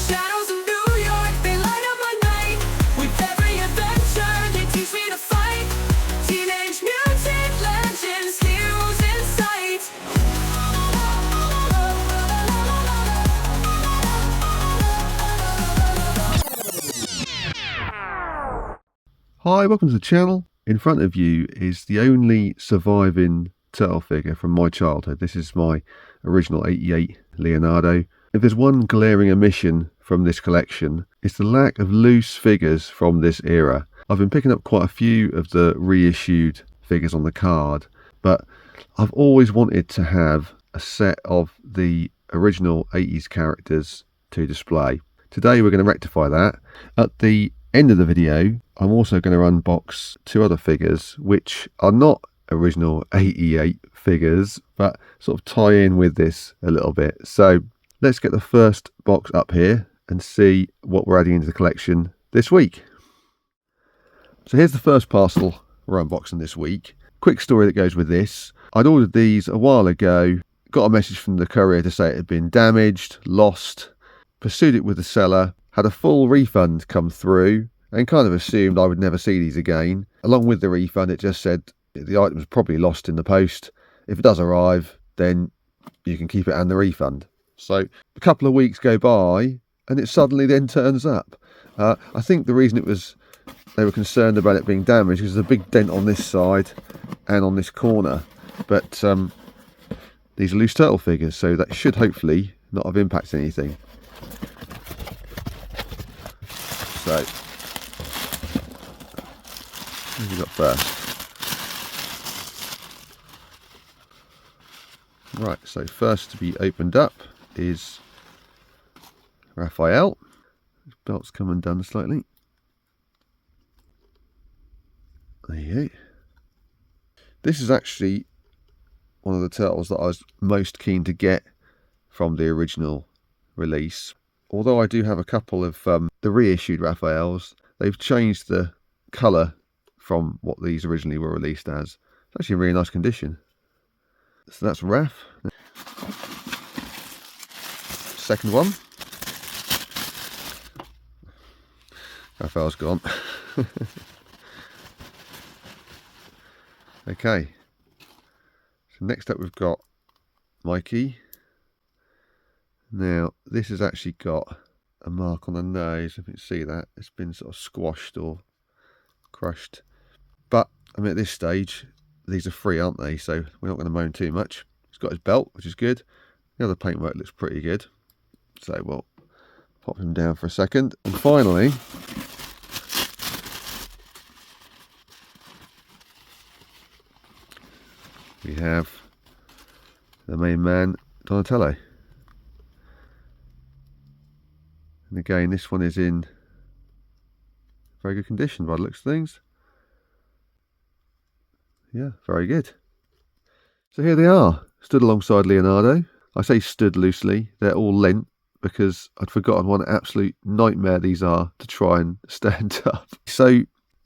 shadows of New York, they light up my night. With every adventure, they teach me to fight. Teenage Mutant Legends, heroes in sight. Hi, welcome to the channel. In front of you is the only surviving turtle figure from my childhood. This is my original 88 Leonardo. If there's one glaring omission from this collection, it's the lack of loose figures from this era. I've been picking up quite a few of the reissued figures on the card, but I've always wanted to have a set of the original 80s characters to display. Today we're going to rectify that. At the end of the video, I'm also going to unbox two other figures which are not original 88 figures but sort of tie in with this a little bit. So let's get the first box up here and see what we're adding into the collection this week. So here's the first parcel we're unboxing this week. Quick story that goes with this. I'd ordered these a while ago, got a message from the courier to say it had been damaged, lost, pursued it with the seller, had a full refund come through, and kind of assumed I would never see these again. Along with the refund, it just said the item was probably lost in the post. If it does arrive, then you can keep it and the refund. So a couple of weeks go by, and it suddenly then turns up. I think the reason they were concerned about it being damaged is there's a big dent on this side and on this corner. But these are loose turtle figures, so that should hopefully not have impacted anything. So what have we got first? Right, so first to be opened up is Raphael. His belt's come undone slightly. There you go. This is actually one of the turtles that I was most keen to get from the original release. Although I do have a couple of the reissued Raphaels, they've changed the colour from what these originally were released as. It's actually in really nice condition. So that's Raph. Second one. Raphael's gone. Okay. So next up we've got Mikey. Now this has actually got a mark on the nose. If you can see that, it's been sort of squashed or crushed. But I mean, at this stage, these are free, aren't they? So we're not going to moan too much. He's got his belt, which is good. The other paintwork looks pretty good. So we'll pop him down for a second. And finally, we have the main man, Donatello. And again, this one is in very good condition by the looks of things. Yeah, very good. So here they are, stood alongside Leonardo. I say stood loosely, they're all lent because I'd forgotten what an absolute nightmare these are to try and stand up. So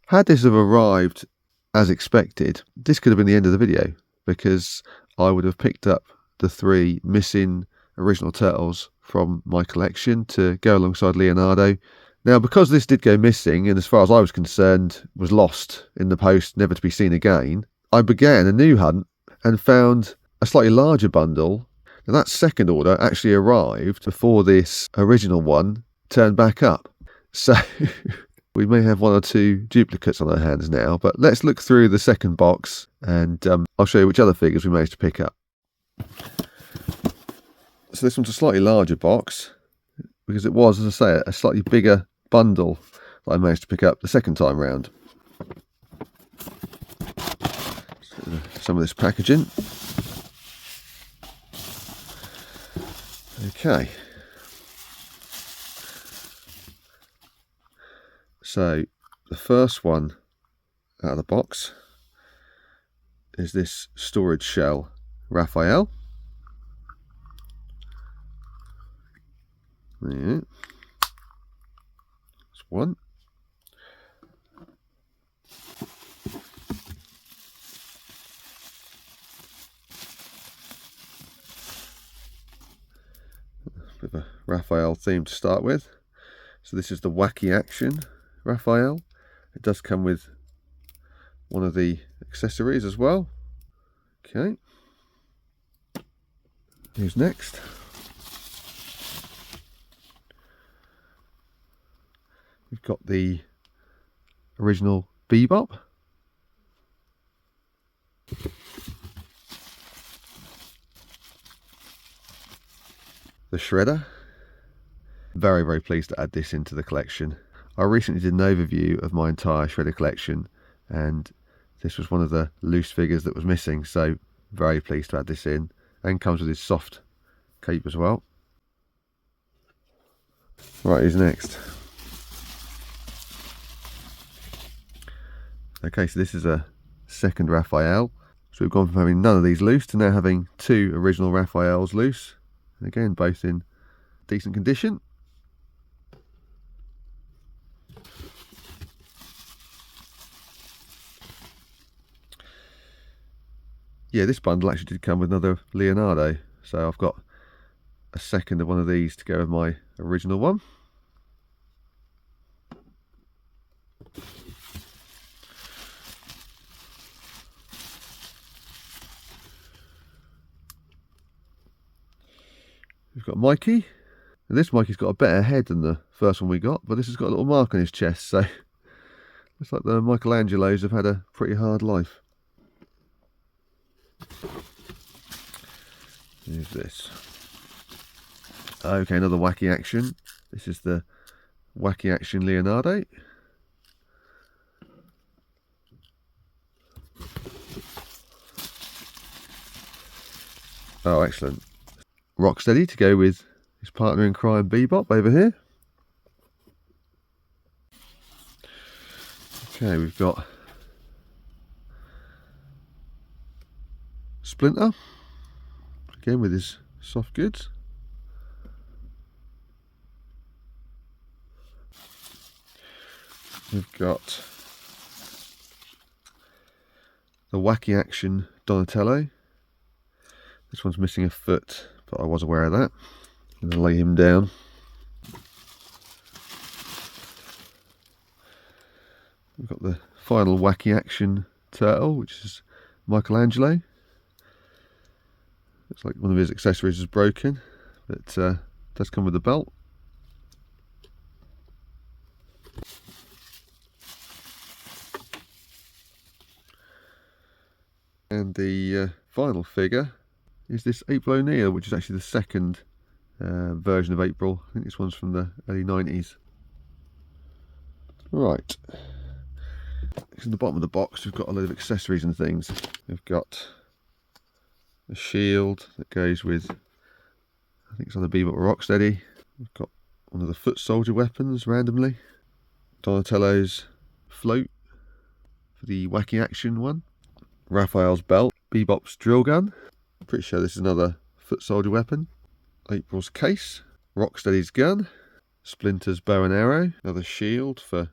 had this have arrived as expected, this could have been the end of the video because I would have picked up the three missing original turtles from my collection to go alongside Leonardo. Now, because this did go missing, and as far as I was concerned, was lost in the post, never to be seen again, I began a new hunt and found a slightly larger bundle. And that second order actually arrived before this original one turned back up. So we may have one or two duplicates on our hands now, but let's look through the second box and I'll show you which other figures we managed to pick up. So this one's a slightly larger box because it was, as I say, a slightly bigger bundle that I managed to pick up the second time round. Some of this packaging. Okay. So the first one out of the box is this storage shell Raphael. Yeah. That's one. Bit of a Raphael theme to start with. So this is the Wacky Action Raphael. It does come with one of the accessories as well. Okay. Who's next? We've got the original Bebop. The Shredder. Very, very pleased to add this into the collection. I recently did an overview of my entire Shredder collection, and this was one of the loose figures that was missing, so very pleased to add this in, and comes with his soft cape as well. Right, who's next? Okay, so this is a second Raphael. So we've gone from having none of these loose to now having two original Raphaels loose. And again, both in decent condition. Yeah, this bundle actually did come with another Leonardo. So I've got a second of one of these to go with my original one. We've got Mikey. And this Mikey's got a better head than the first one we got, but this has got a little mark on his chest, so looks like the Michelangelos have had a pretty hard life. Who's this? Okay, another Wacky Action. This is the Wacky Action Leonardo. Oh, excellent. Rocksteady to go with his partner in crime Bebop over here. Okay, we've got Splinter, again with his soft goods. We've got the Wacky Action Donatello. This one's missing a foot, but I was aware of that. I'm going to lay him down. We've got the final Wacky Action Turtle, which is Michelangelo. Looks like one of his accessories is broken, but does come with a belt. And the final figure is this April O'Neil, which is actually the second version of April. I think this one's from the early 90s. Right. In the bottom of the box, we've got a load of accessories and things. We've got a shield that goes with, I think it's on the Bebop Rocksteady. We've got one of the foot soldier weapons randomly. Donatello's float for the Wacky Action one. Raphael's belt. Bebop's drill gun. I'm pretty sure this is another foot soldier weapon. April's case. Rocksteady's gun. Splinter's bow and arrow. Another shield for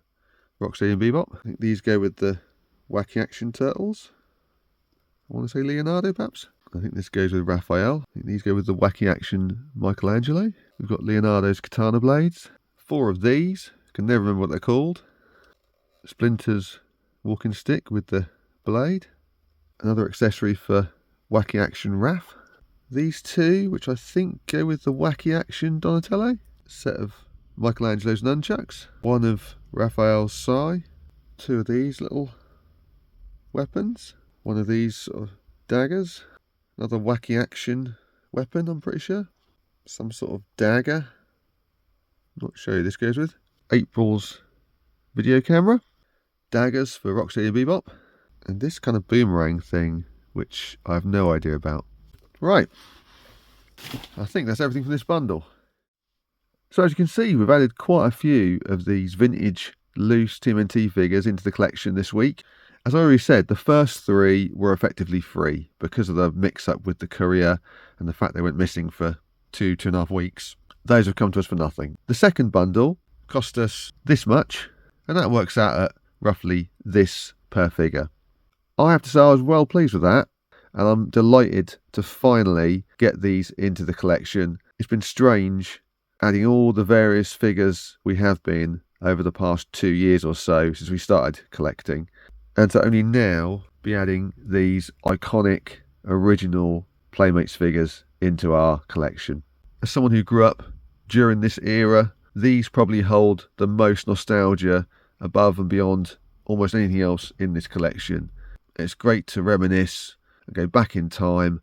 Rocksteady and Bebop. I think these go with the Wacky Action Turtles. I want to say Leonardo, perhaps. I think this goes with Raphael. I think these go with the Wacky Action Michelangelo. We've got Leonardo's katana blades. 4 of these. Can never remember what they're called. Splinter's walking stick with the blade. Another accessory for Wacky Action Raph. These 2, which I think go with the Wacky Action Donatello. A set of Michelangelo's nunchucks. 1 of Raphael's sai. 2 of these little weapons. 1 of these sort of daggers. Another Wacky Action weapon, I'm pretty sure. Some sort of dagger. Not sure who this goes with. April's video camera. Daggers for Rocksteady and Bebop. And this kind of boomerang thing, which I have no idea about. Right. I think that's everything from this bundle. So as you can see, we've added quite a few of these vintage loose TMNT figures into the collection this week. As I already said, the first 3 were effectively free because of the mix-up with the courier and the fact they went missing for 2.5 weeks. Those have come to us for nothing. The second bundle cost us this much, and that works out at roughly this per figure. I have to say I was well pleased with that, and I'm delighted to finally get these into the collection. It's been strange adding all the various figures we have been over the past 2 years or so since we started collecting, and to only now be adding these iconic original Playmates figures into our collection. As someone who grew up during this era, these probably hold the most nostalgia above and beyond almost anything else in this collection. It's great to reminisce and go back in time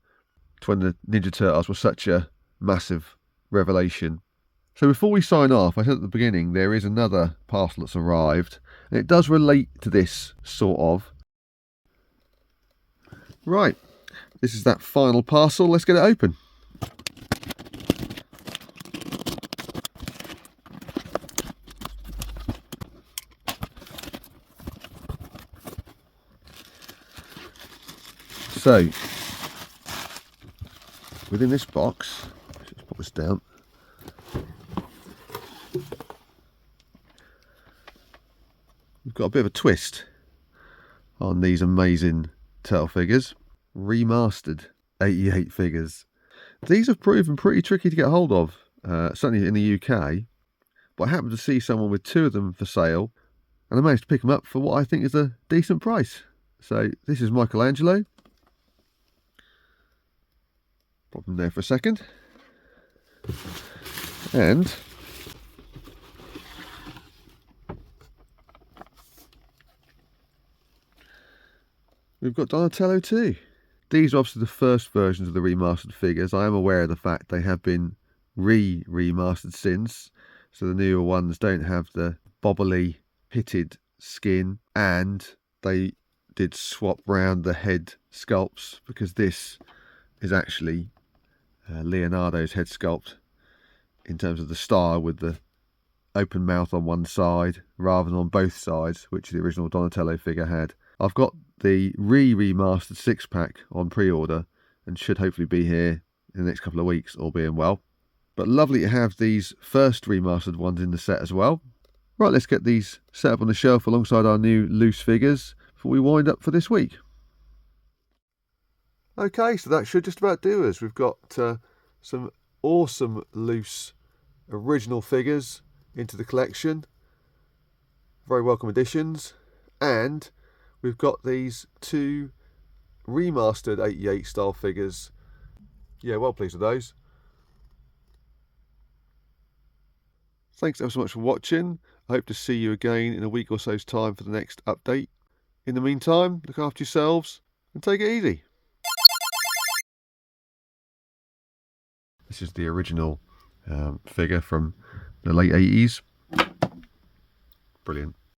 to when the Ninja Turtles were such a massive revelation. So before we sign off, I said at the beginning there is another parcel that's arrived, and it does relate to this, sort of. Right, this is that final parcel. Let's get it open. So, within this box, let's just put this down. We've got a bit of a twist on these amazing Turtle figures. Remastered 88 figures. These have proven pretty tricky to get hold of, certainly in the UK. But I happened to see someone with 2 of them for sale, and I managed to pick them up for what I think is a decent price. So this is Michelangelo. Pop them there for a second. And we've got Donatello too. These are obviously the first versions of the remastered figures. I am aware of the fact they have been remastered since, so the newer ones don't have the bobbly pitted skin, and they did swap round the head sculpts, because this is actually Leonardo's head sculpt in terms of the style, with the open mouth on one side rather than on both sides, which the original Donatello figure had. I've got the remastered 6-pack on pre-order and should hopefully be here in the next couple of weeks, all being well. But lovely to have these first remastered ones in the set as well. Right, let's get these set up on the shelf alongside our new loose figures before we wind up for this week. Okay, so that should just about do us. We've got some awesome loose original figures into the collection. Very welcome additions. And we've got these 2 remastered 88 style figures. Yeah, well pleased with those. Thanks ever so much for watching. I hope to see you again in a week or so's time for the next update. In the meantime, look after yourselves and take it easy. This is the original figure from the late 80s. Brilliant.